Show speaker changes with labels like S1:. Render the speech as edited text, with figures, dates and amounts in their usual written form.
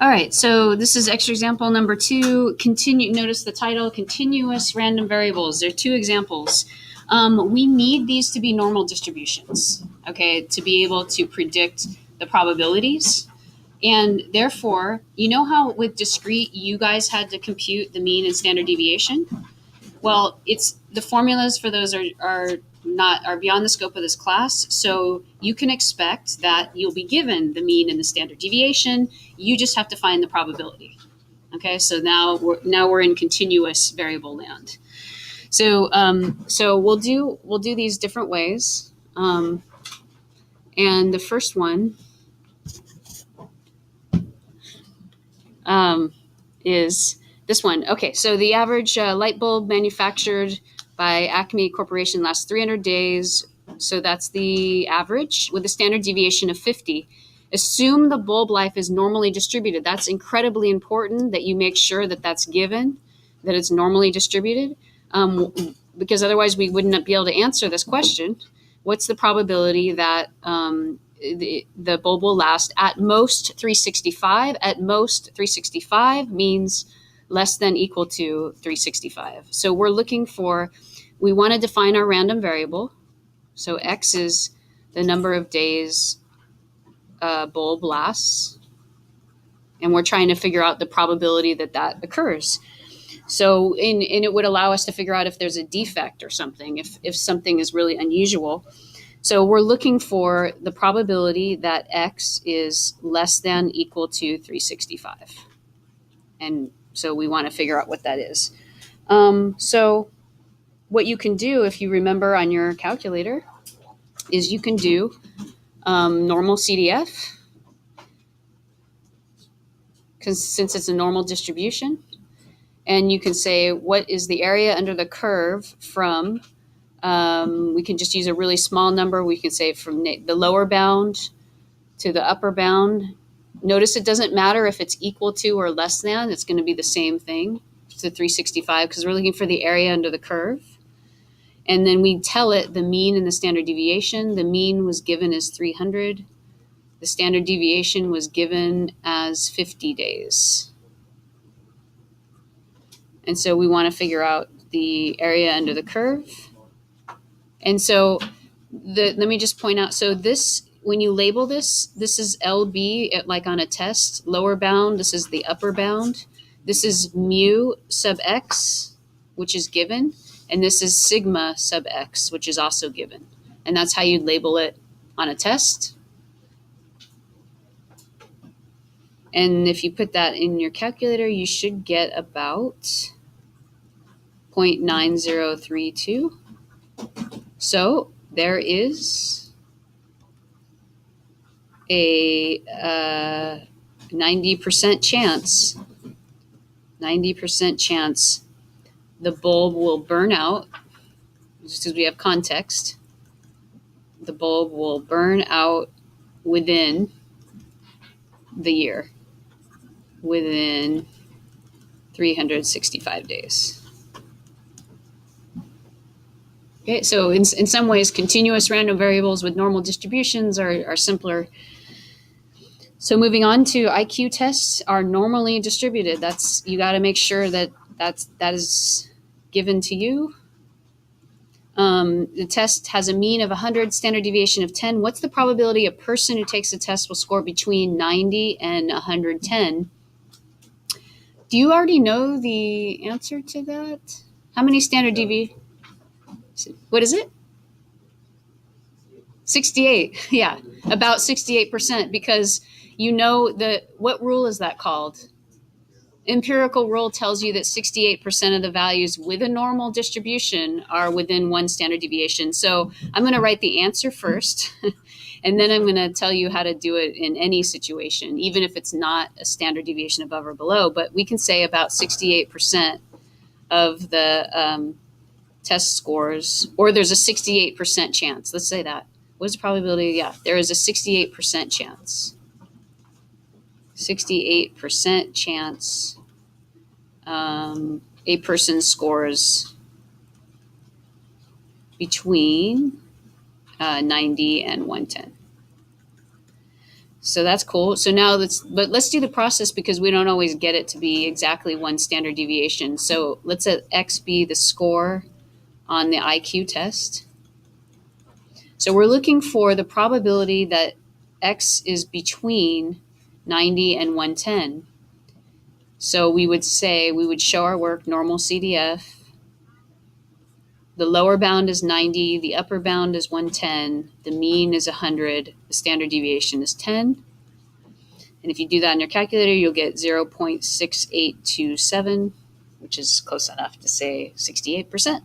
S1: All right, so this is extra example number 2. Notice the title, Continuous Random Variables. There are 2 examples. We need these to be normal distributions, okay, to be able to predict the probabilities. And therefore, you know how with discrete, you guys had to compute the mean and standard deviation? Well, it's the formulas for those are beyond the scope of this class. So you can expect that you'll be given the mean and the standard deviation. You just have to find the probability. Okay, so now we're in continuous variable land. So we'll do these different ways. And the first one is this one. Okay, so the average light bulb manufactured by Acme Corporation lasts 300 days. So that's the average with a standard deviation of 50. Assume the bulb life is normally distributed. That's incredibly important that you make sure that that's given, that it's normally distributed, because otherwise we wouldn't be able to answer this question. What's the probability that the bulb will last at most 365? At most 365 means less than equal to 365. So we're looking for, we want to define our random variable. So X is the number of days bulb lasts. And we're trying to figure out the probability that that occurs. So and it would allow us to figure out if there's a defect or something, if something is really unusual. So we're looking for the probability that X is less than equal to 365. And so we want to figure out what that is. So what you can do, if you remember on your calculator, is you can do normal CDF, since it's a normal distribution. And you can say, what is the area under the curve from, we can just use a really small number. We can say from the lower bound to the upper bound. Notice it doesn't matter if it's equal to or less than. It's going to be the same thing to 365 because we're looking for the area under the curve. And then we tell it the mean and the standard deviation. The mean was given as 300. The standard deviation was given as 50 days. And so we want to figure out the area under the curve. And so let me just point out, so this, when you label this is LB, like on a test, lower bound, this is the upper bound. This is mu sub x, which is given, and this is sigma sub x, which is also given. And that's how you'd label it on a test. And if you put that in your calculator, you should get about 0.9032. So there is a 90% chance, 90% chance the bulb will burn out, just because we have context. The bulb will burn out within the year, within 365 days. Okay, so in some ways, continuous random variables with normal distributions are simpler. So moving on to IQ tests are normally distributed. You got to make sure that is given to you. The test has a mean of 100, standard deviation of 10. What's the probability a person who takes the test will score between 90 and 110? Do you already know the answer to that? How many standard deviations? What is it? 68. Yeah, about 68%, because you know what rule is that called? Empirical rule tells you that 68% of the values with a normal distribution are within one standard deviation. So I'm going to write the answer first, and then I'm going to tell you how to do it in any situation, even if it's not a standard deviation above or below. But we can say about 68% of the test scores, or there's a 68% chance. Let's say that. What's the probability? Yeah, there is a 68% chance. 68% chance a person scores between 90 and 110. So that's cool. So now let's do the process because we don't always get it to be exactly one standard deviation. So let's let X be the score on the IQ test. So we're looking for the probability that X is between 90 and 110. So we would show our work normal CDF. The lower bound is 90, the upper bound is 110, the mean is 100, the standard deviation is 10. And if you do that in your calculator, you'll get 0.6827, which is close enough to say 68%.